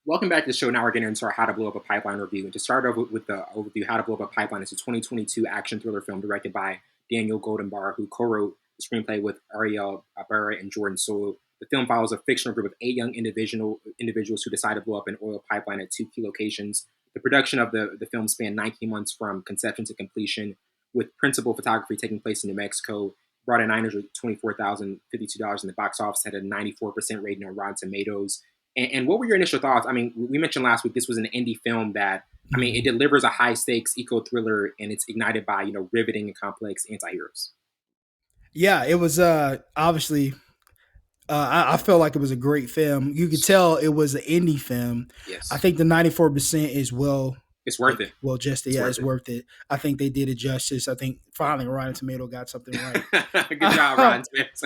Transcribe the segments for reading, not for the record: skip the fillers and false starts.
Welcome back to the show. Now we're getting into our How to Blow Up a Pipeline review. And to start over with the overview, How to Blow Up a Pipeline is a 2022 action thriller film directed by Daniel Goldhaber, who co-wrote the screenplay with Ariela Barer and Jordan Solo. The film follows a fictional group of 8 young individuals who decide to blow up an oil pipeline at 2 key locations. The production of the film spanned 19 months from conception to completion, with principal photography taking place in New Mexico. Brought in $924,052 in the box office, had a 94% rating on Rotten Tomatoes. And what were your initial thoughts? I mean, we mentioned last week this was an indie film that, I mean, it delivers a high stakes eco thriller, and it's ignited by riveting and complex antiheroes. Yeah, it was obviously. I felt like it was a great film. You could tell it was an indie film. Yes, I think the 94% is it's worth it. Well, just yeah, it's worth it. I think they did it justice. I think finally Rotten Tomato got something right. Good job, Rotten Tomatoes.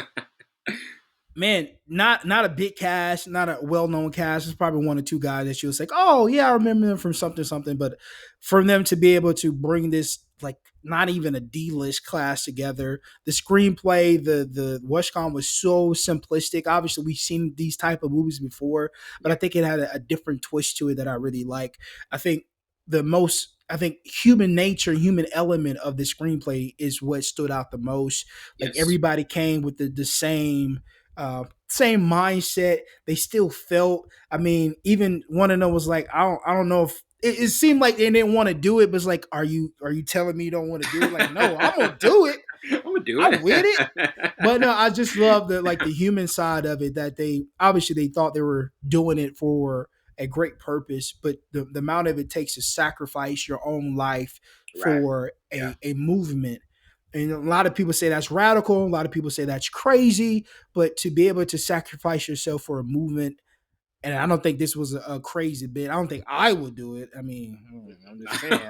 Man, not a big cast, not a well-known cast. It's probably one or two guys that you'll say, "Oh, yeah, I remember them from something." But for them to be able to bring this, like, not even a D-list class together, the screenplay, the Westcom was so simplistic. Obviously, we've seen these type of movies before, but I think it had a different twist to it that I really like. I think human nature, human element of the screenplay is what stood out the most. Like, Yes. everybody came with the same mindset. They still felt. I mean, even one of them was like, I don't know if it seemed like they didn't want to do it, but it's like, are you telling me you don't want to do it? Like, no, I'm gonna do it. I'm gonna do it. I'm with it. But no, I just love the human side of it, that they obviously they thought they were doing it for a great purpose, but the amount of it takes to sacrifice your own life Right. for Yeah. a movement. And a lot of people say that's radical. A lot of people say that's crazy. But to be able to sacrifice yourself for a movement, and I don't think this was a crazy bit. I don't think I would do it. I mean, I'm just saying.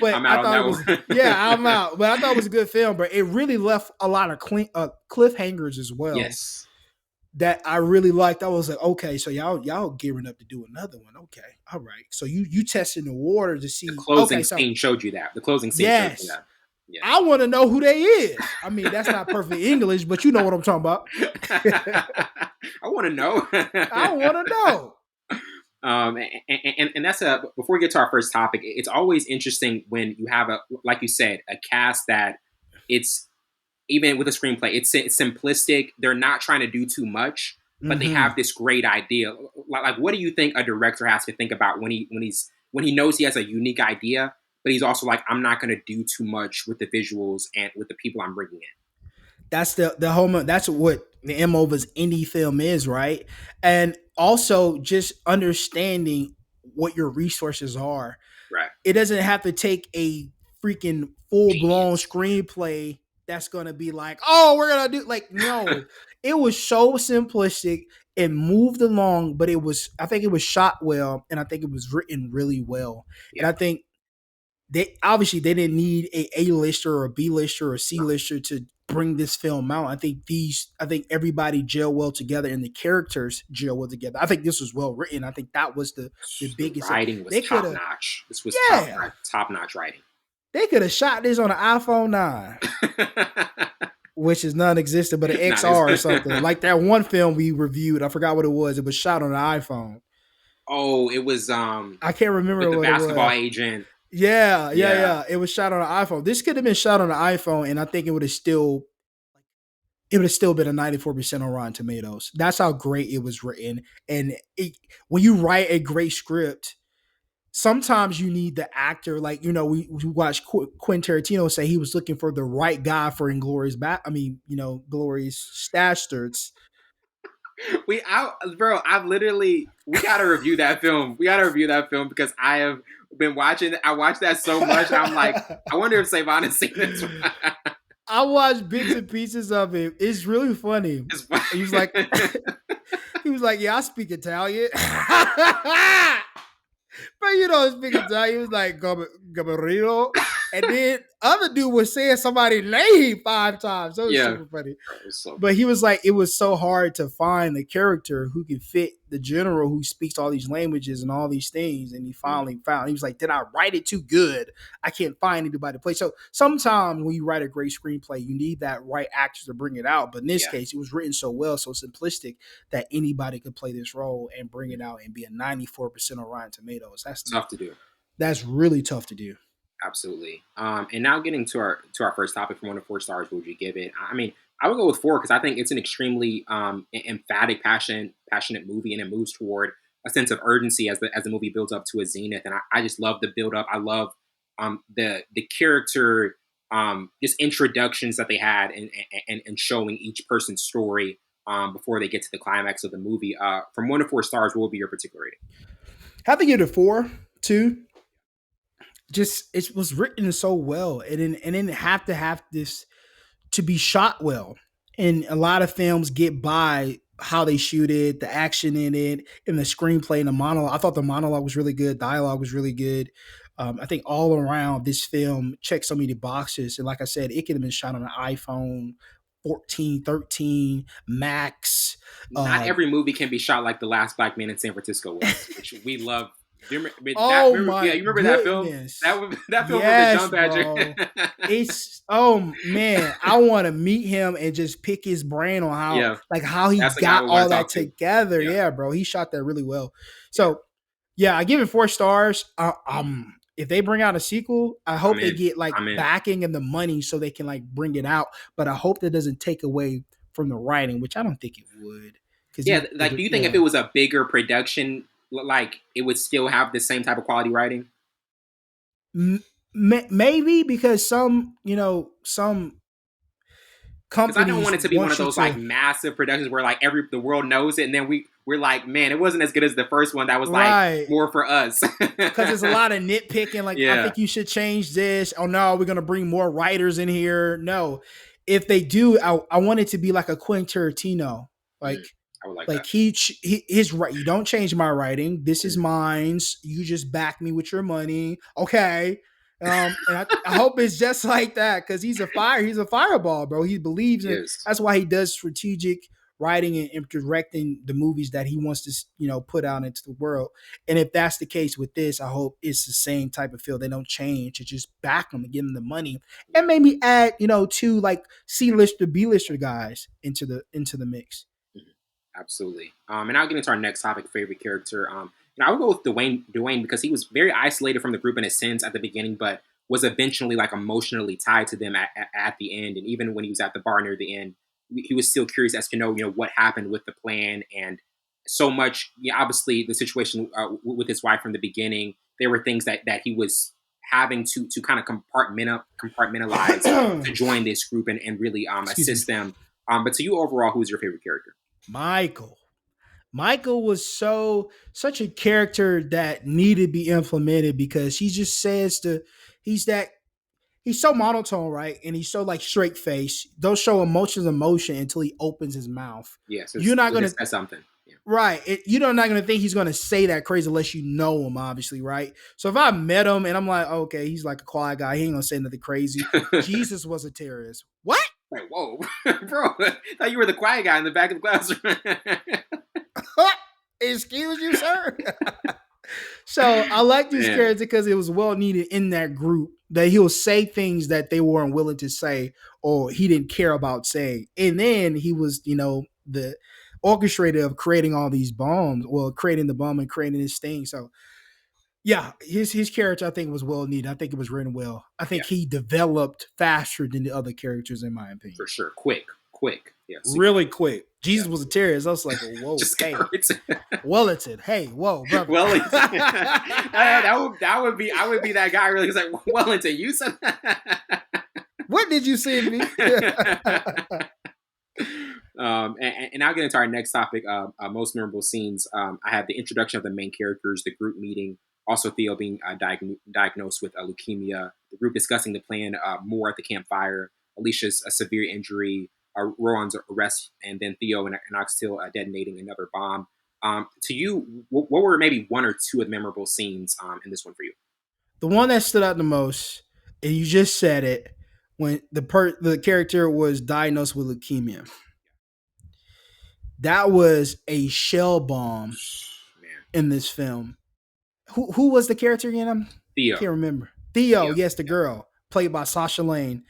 But I'm I out thought on it was, that one. yeah, I'm out. But I thought it was a good film. But it really left a lot of cliffhangers as well Yes. that I really liked. I was like, okay, so y'all gearing up to do another one. Okay, all right. So you testing the water to see. The closing Okay, so scene showed you that. The closing scene showed you yes, that. Yes. I want to know who they is. I mean, that's not perfect English, but you know what I'm talking about. I want to know. I want to know. And that's before we get to our first topic, it's always interesting when you have like you said, a cast that it's, even with a screenplay, it's simplistic. They're not trying to do too much, but they have this great idea. Like, what do you think a director has to think about when he knows he has a unique idea, but he's also like, I'm not going to do too much with the visuals and with the people I'm bringing in. That's the whole. That's what the MO of his indie film is, right? And also just understanding what your resources are. Right. It doesn't have to take a freaking full blown Genius. screenplay that's gonna be like, oh, we're gonna do like no. It was so simplistic and moved along, but I think it was shot well, and I think it was written really well. Yeah. And I think they didn't need a lister or a B lister or a C lister to bring this film out. I think everybody gel well together and the characters gel well together. I think this was well written. I think that was the biggest. The writing was top notch. This was top notch writing. They could have shot this on an iPhone 9. Which is non-existent, but an XR or something. Like that one film we reviewed, I forgot what it was. It was shot on an iPhone. Oh, it was I can't remember with the what basketball it was. agent. Yeah. It was shot on an iPhone. This could have been shot on an iPhone, and I think it would have still been a 94% on Rotten Tomatoes. That's how great it was written. And when you write a great script, sometimes you need the actor. Like, we watched Quentin Tarantino say he was looking for the right guy for Inglourious Glorious Bastards. We gotta review that film. We gotta review that film because I have been watching. I watched that so much. I'm like, I wonder if Savon has seen this. I watched bits and pieces of it. It's really funny. He was like, yeah, I speak Italian. But speak Italian. He was like, Gabarino. And then other dude was saying somebody's name 5 times. That was Yeah, super funny. it was so But funny. he was like, it was so hard to find the character who could fit the general who speaks all these languages and all these things. And he Mm. finally found, he was like, did I write it too good? I can't find anybody to play. So sometimes when you write a great screenplay, you need that right actor to bring it out. But in this Yeah, case, it was written so well, so simplistic that anybody could play this role and bring it out and be a 94% on Rotten Tomatoes. tough to do. That's really tough to do. Absolutely. And now getting to our first topic, from 1 to 4 stars, what would you give it? I mean, I would go with 4 because I think it's an extremely emphatic, passionate movie, and it moves toward a sense of urgency as the movie builds up to a zenith. And I just love the build up. I love the character just introductions that they had, and showing each person's story before they get to the climax of the movie. From 1 to 4 stars, what would be your particular rating? Having it a 4, too, just it was written so well, and didn't have to have this to be shot well. And a lot of films get by how they shoot it, the action in it, and the screenplay and the monologue. I thought the monologue was really good, dialogue was really good. I think all around this film checked so many boxes. And like I said, it could have been shot on an iPhone 14, 13, Max. Not Uh, every movie can be shot like The Last Black Man in San Francisco was, which we love. Do you remember that? oh Yeah, my you remember that film? goodness. That film was a Yes, jump at bro. you. It's oh man, I want to meet him and just pick his brain on Yeah, how he that's the guy got we want all to that talk to. together. Yeah, Yeah, bro, he shot that really well. yeah, So yeah, I give it 4 stars. If they bring out a sequel, I I'm hope they in. get like I'm in. backing and the money so they can like bring it out. But I hope that doesn't take away from the writing, which I don't think it would. Because Yeah, like, do you think if it yeah, was a bigger production, like, it would still have the same type of quality writing? maybe because some Because I don't companies want it to be one of want you those like to massive productions where like the world knows it, and then we're like, man, it wasn't as good as the first one. That was like right. more for us. Because there's a lot of nitpicking. Like, I Yeah. think you should change this. Oh no, we're gonna bring more writers in here. No, if they do, I want it to be like a Quentin Tarantino. Mm, Like, I would like like that. his right. You don't change my writing. This is Mm, mine's. You just back me with your money, okay? And I hope it's just like that because he's a fireball, bro. He believes he in it. is. That's why he does strategic writing and directing the movies that he wants to put out into the world. And if that's the case with this, I hope it's the same type of feel. They don't change. It just back them and give them the money, Yeah. and maybe add two like C-lister, B-lister guys into the mix. Mhm. Absolutely. And I'll get into our next topic, favorite character. I would go with Dwayne because he was very isolated from the group in a sense at the beginning, but was eventually like emotionally tied to them at the end. And even when he was at the bar near the end, he was still curious as to know what happened with the plan, and so much. Yeah, obviously the situation with his wife from the beginning, there were things that he was having to kind of compartmentalize to join this group, and really Excuse me. assist them. But to you overall, who's your favorite character? Michael. Michael was such a character that needed to be implemented because he just says he's that he's so monotone, right? And he's so like straight face. Don't show emotion until he opens his mouth. Yeah, so You're not gonna just says something. Yeah. right. You're not gonna think he's gonna say that crazy unless you know him, obviously, right? So if I met him and I'm like, okay, he's like a quiet guy, he ain't gonna say nothing crazy. Jesus was a terrorist. What? Like, whoa, bro! I thought you were the quiet guy in the back of the classroom. Excuse you, sir. So I like this Man, character because it was well needed in that group that he'll say things that they weren't willing to say or he didn't care about saying. And then he was, the orchestrator of creating all these bombs, well, creating the bomb and creating this thing. So yeah, his character I think was well needed. I think it was written well. I yeah, think he developed faster than the other characters in my opinion. for sure. Quick. Yeah, super. Really quick. Yeah, Jesus was a terrorist. I was like, whoa, just hey, hurts. Wellington, hey, whoa, brother. Wellington. That would be, I would be that guy really. It's like, Wellington, you said that. What did you send me? And I'll get into our next topic, most memorable scenes. I have the introduction of the main characters, the group meeting, also Theo being diagnosed with leukemia, the group discussing the plan more at the campfire, Alicia's severe injury, Rowan's arrest, and then Theo and Oxtail detonating another bomb. To you, what were maybe one or two of the memorable scenes in this one for you? The one that stood out the most and you just said it, when the character was diagnosed with leukemia. That was a shell bomb Man, in this film. Who was the character again? I Theo. can't remember. Theo, Theo. yes, the Yeah. girl played by Sasha Lane.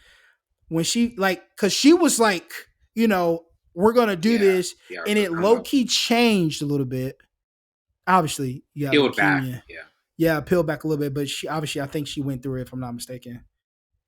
When she like, cause she was like, we're gonna do Yeah. this, Yeah. and it low key changed a little bit. Obviously, you got Peeled back. leukemia. Yeah. Yeah, peeled back a little bit, but she obviously, I think she went through it. If I'm not mistaken,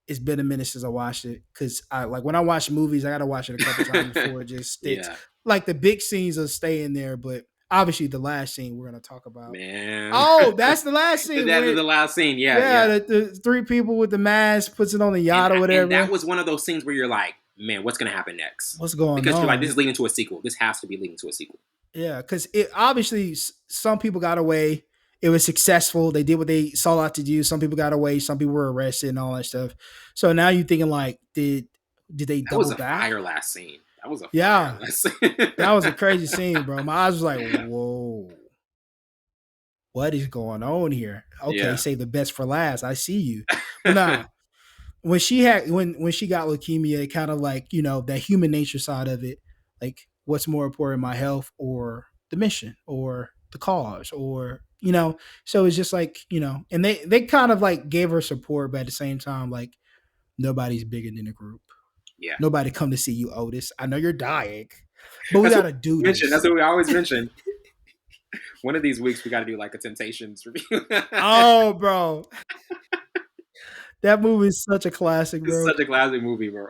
it's been a minute since I watched it, because I like when I watch movies, I gotta watch it a couple times before it just sticks. Yeah. Like the big scenes will stay in there, but obviously the last scene we're gonna talk about. Man. Oh, that's the last scene. That is the last scene. Yeah. Yeah, Yeah. the three people with the mask puts it on the yacht or And that whatever. was one of those scenes where you're like, man, what's gonna happen next? What's going Because you're like, on? this is leading to a sequel. This has to be leading to a sequel. Yeah, because it obviously some people got away. It was successful. They did what they sought out to do. Some people got away. Some people were arrested and all that stuff. So now you're thinking like, did they That was double a back? fire last scene. That was a Yeah, fire last scene. that was a crazy scene, bro. My eyes was like, whoa, what is going on here? Okay, Yeah. say the best for last. I see you. But nah, when she got leukemia, it kind of like, that human nature side of it, like what's more important, my health or the mission or the cause, or so it's just like, and they kind of like gave her support, but at the same time, like, nobody's bigger than the group. Yeah. Nobody come to see you, Otis. I know you're dying, but we That's gotta do this. That's what we always mention. One of these weeks we got to do like a Temptations review. Oh, bro, that movie is such a classic, It's bro. such a classic movie, bro.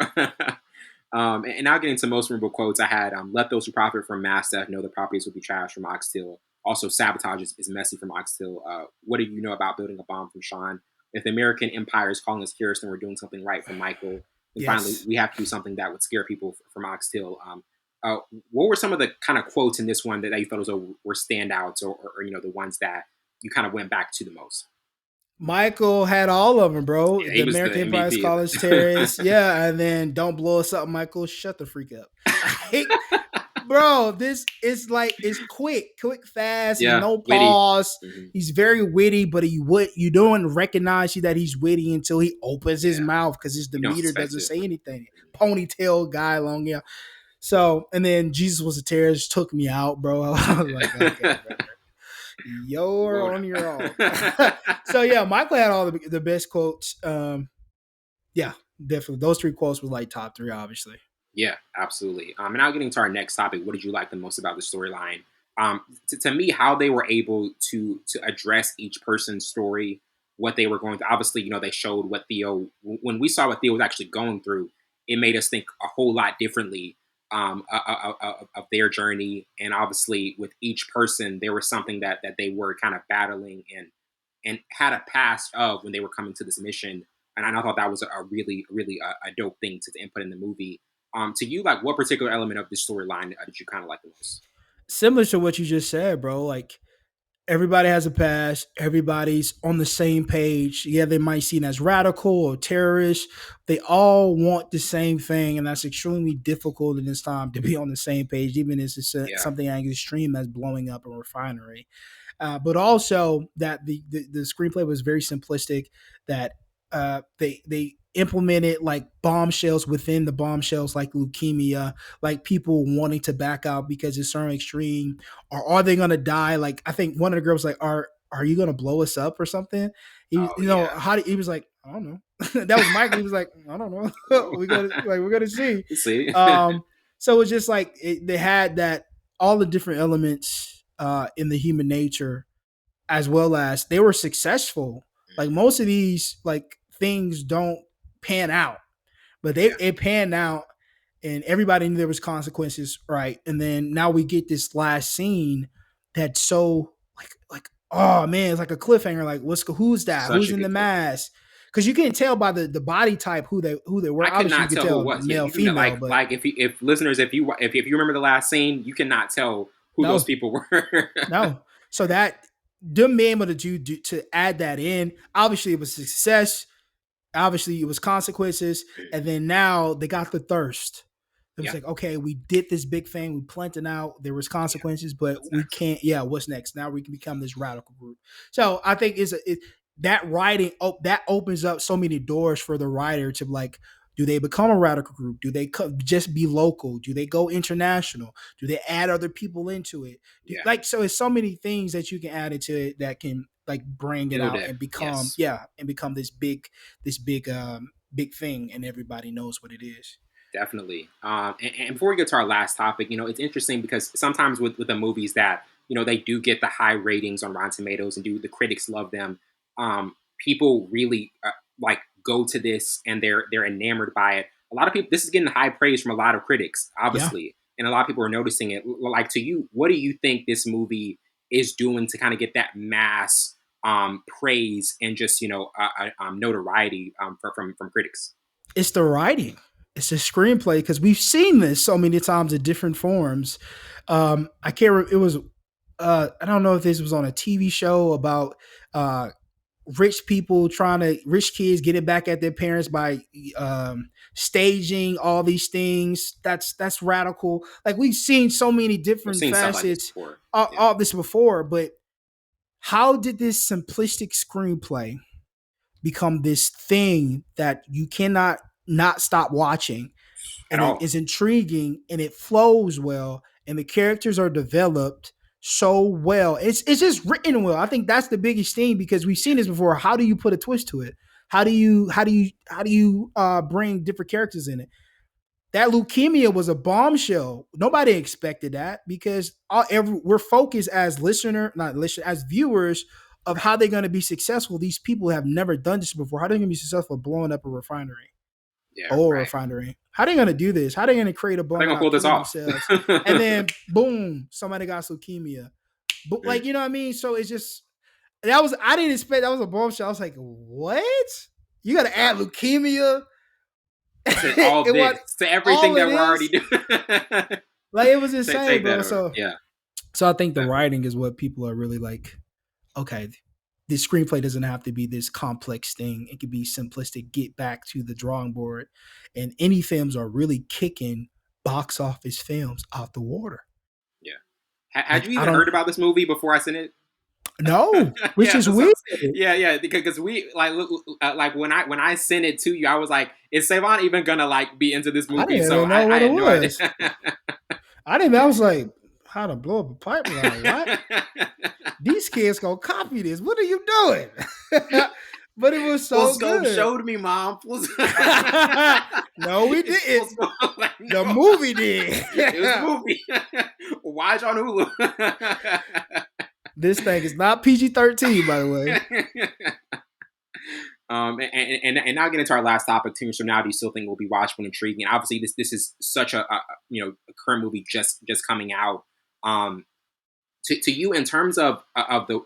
And now getting to most memorable quotes, I had let those who profit from mass death know the properties will be trashed from Oxtail. Also, sabotage is messy from Oxtail. What do you know about building a bomb from Sean? If the American Empire is calling us curious, then we're doing something right from Michael. And finally, we have to do something that would scare people from Oxtail. What were some of the kind of quotes in this one that you thought were standouts, or the ones that you kind of went back to the most? Michael had all of them, bro. Yeah, the American Empire is calling us terrorists. Yeah, and then don't blow us up, Michael. Shut the freak up. Bro, this is like, it's quick, fast, Yeah, no witty. pause. Mm-hmm. He's very witty, but you don't recognize that he's witty until he opens his mouth, because his demeanor doesn't say anything. Ponytail guy, long hair. So, and then Jesus was a terrorist, took me out, bro. I was like, okay, bro. You're on your own. So yeah, Michael had all the best quotes. Yeah, definitely. Those three quotes were like top three, obviously. Yeah, absolutely. And now getting to our next topic, what did you like the most about the storyline? To me, how they were able to address each person's story, what they were going through. Obviously, they showed what when we saw what Theo was actually going through, it made us think a whole lot differently of their journey. And obviously, with each person, there was something that they were kind of battling and had a past of when they were coming to this mission. And I thought that was a really, really a dope thing to input in the movie. To you, like, what particular element of the storyline did you kind of like the most? Similar to what you just said, bro. Like, everybody has a past. Everybody's on the same page. Yeah, they might seem as radical or terrorist. They all want the same thing, and that's extremely difficult in this time to be on the same page, even if it's something as extreme as blowing up a refinery. But also that the screenplay was very simplistic. That they implemented like bombshells within the bombshells, like leukemia, like people wanting to back out because it's so extreme, or are they gonna die? Like, I think one of the girls like, are you gonna blow us up or something? He he was like, I don't know. That was Michael. He was like, I don't know. we're gonna see. So it's just like they had that, all the different elements in the human nature, as well as they were successful. Like, most of these like things don't pan out, but it panned out, and everybody knew there was consequences, right? And then now we get this last scene that's so like oh man, it's like a cliffhanger. Like, who's that? Who's in the mask? Because you can't tell by the body type who they were. I could not tell who it was. Male, female. Like if listeners, if you remember the last scene, you cannot tell who those people were. No. So that them being able to add that in, obviously it was a success. Obviously it was consequences, and then now they got the thirst. It was like, okay, we did this big thing, we planted out, there was consequences, but we can't. Yeah, what's next? Now we can become this radical group. So I think that writing that opens up so many doors for the writer to like, do they become a radical group? Do they just be local? Do they go international? Do they add other people into it? Yeah. Like, so it's so many things that you can add into it that can like bring it Build out it. and become, Yes. yeah, and become this big thing, and everybody knows what it is. Definitely. And before we get to our last topic, it's interesting because sometimes with the movies that they do get the high ratings on Rotten Tomatoes and do the critics love them. People really like go to this and they're enamored by it. A lot of people. This is getting high praise from a lot of critics, Yeah. obviously, and a lot of people are noticing it. Like to you, what do you think this movie is doing to kind of get that mass praise and just notoriety from critics? It's the writing. It's the screenplay, because we've seen this so many times in different forms. I can't. It was. I don't know if this was on a TV show about rich kids getting back at their parents by staging all these things. That's radical. Like, we've seen so many We've different seen stuff like this facets before. Yeah. all this before, but how did this simplistic screenplay become this thing that you cannot not stop watching, At and it all. is intriguing, and it flows well, and the characters are developed so well. It's just written well. I think that's the biggest thing, because we've seen this before. How do you put a twist to it? How do you bring different characters in it? That leukemia was a bombshell. Nobody expected that, because we're focused as not listener, as viewers, of Right. how they're going to be successful. These people have never done this before. How are they going to be successful blowing up a refinery? Yeah. Oil Right. refinery. How are they going to do this? How are they going to create a Are they bomb gonna pull without this killing off? themselves? And then boom, somebody got leukemia. But Mm. like, you know what I mean? So it's just, I didn't expect that was a bombshell. I was like, what? You got to add Wow. leukemia? To all And what this, to everything all it that we're already is? doing. Like, it was insane, Take that bro. over. So Yeah. I think the Definitely. writing is what people are really like, okay, this screenplay doesn't have to be this complex thing. It could be simplistic, get back to the drawing board. And indie films are really kicking box office films out the water. Yeah. Had Like, you I even don't heard about this movie before I sent it? know, which Yeah, is weird. yeah, yeah. Because we like when I sent it to you, I was like, is Savon even gonna like be into this I movie? didn't So even I, know I what it had no idea. was. I was like, how to blow up a pipeline. What? These kids gonna copy this. What are you doing? But it was Full so scope good. showed me, mom. No, we It's full didn't. scope. Like, The no. movie did. It was a movie. Watch on Hulu. This thing is not PG-13, by the way. And now get into our last topic too. So now, do you still think it will be watchable and intriguing? Obviously, this is such a current movie just coming out. Um, to you in terms of the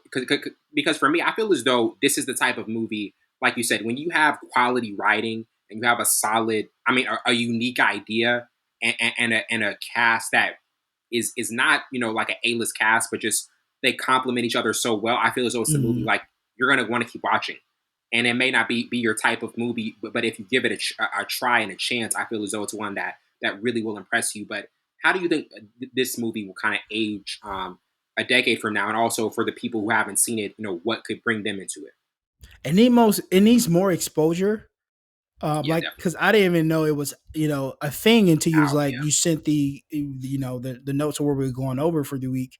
because for me, I feel as though this is the type of movie, like you said, when you have quality writing and you have a solid, I mean, a unique idea and a cast that is not like an A-list cast, but just they complement each other so well. I feel as though it's a movie Mhm. like you're gonna want to keep watching, and it may not be your type of movie, but if you give it a try and a chance, I feel as though it's one that really will impress you. But how do you think this movie will kind of age a decade from now, and also for the people who haven't seen it, what could bring them into it? And it needs more exposure. Yeah, Like, definitely. because I didn't even know it was, a thing until you was Out. like, Yeah. you sent the notes of where we were going over for the week.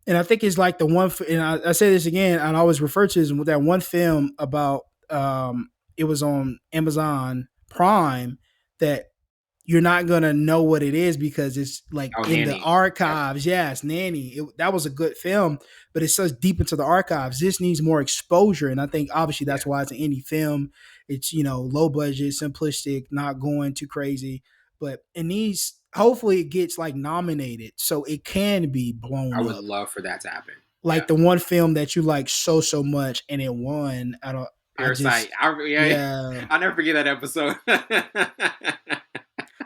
And I think it's like the one, and I say this again, and I always refer to this with that one film about, it was on Amazon Prime, that you're not gonna know what it is because it's like Oh, in the Nanny. Yep. archives. Yes, Nanny. That was a good film, but it's so deep into the archives. This needs more exposure, and I think obviously Yeah. that's why it's an indie film. It's low budget, simplistic, not going too crazy, but it needs. Hopefully, it gets like nominated so it can be I blown would up. love for that to happen. Like Yeah. the one film that you like so much and it won. I don't. I Parasite. just Yeah, yeah. I'll never forget that episode.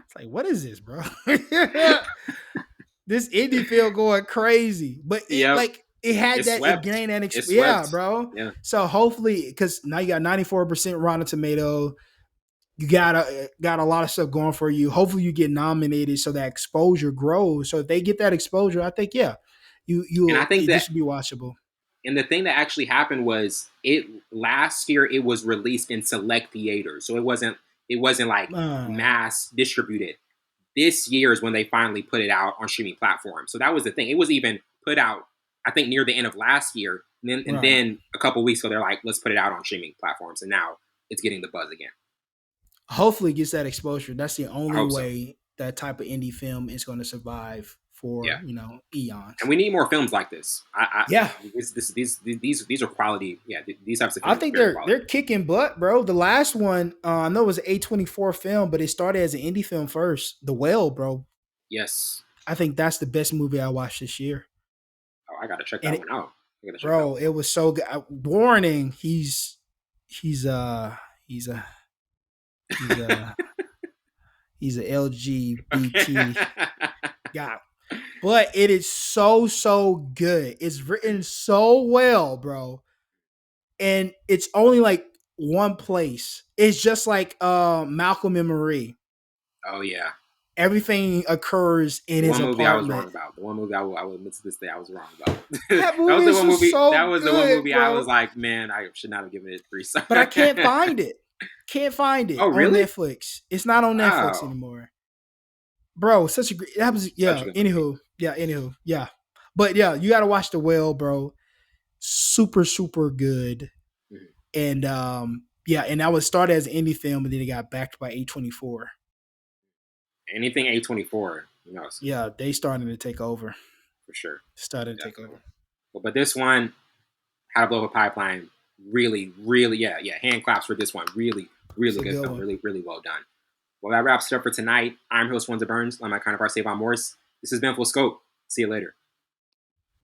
It's like, what is this, bro? This indie film going crazy, but Yep. it had It's that, it swept. gained that It's yeah, swept. bro. Yeah. So hopefully, because now you got 94% Rotten Tomato, you got a lot of stuff going for you. Hopefully, you get nominated so that exposure grows. So if they get that exposure, I think, yeah, And I think that this should be watchable. And the thing that actually happened was it last year it was released in select theaters, so it wasn't like Uh, mass distributed. This year is when they finally put it out on streaming platforms. So that was the thing. It was even put out, I think, near the end of last year, and right. then a couple weeks ago they're like, let's put it out on streaming platforms, and now it's getting the buzz again. Hopefully, it gets that exposure. That's the I only hope so. way that type of indie film is going to survive Yeah, for and eons. we need more films like this. Yeah, These are quality. Yeah, these types of I films are think very they're quality. kicking butt, bro. The last one, I know it was an A24 film, but it started as an indie film first. The Whale, bro. Yes. I think that's the best movie I watched this year. Oh, I gotta check And that it, one out. I gotta check that bro, one it was so good. Warning, he's he's a he's a he's a LGBT out. guy. But it is so good. It's written so well, bro. And it's only like one place. It's just like Malcolm and Marie. Oh yeah. Everything occurs in The his one movie I was wrong apartment. about. The one movie I will admit to this day I was wrong about. That That movie was the is one just movie. That so was the one good, movie I was bro. like, man, I should not have given it 3 stars. But I can't find it. Can't find it Oh on really? Netflix. It's not on Netflix Wow. anymore. Bro, such a great that was Such a yeah, good movie. anywho. Yeah. But yeah, you gotta watch The Whale, bro. Super, super good. Mhm. And yeah, and that was started as an indie film and then it got backed by A24. Anything A24, Yeah, they started to take over. for sure, Started to take definitely. over. But this one, How to Blow Up a Pipeline, really, really, yeah. Hand claps for this one. Really, It's really a good good film. one. Really, really well done. Well, that wraps it up for tonight. I'm your host, Windsor Burns. I'm my counterpart, Savon Morris. This has been Full Scope. See you later.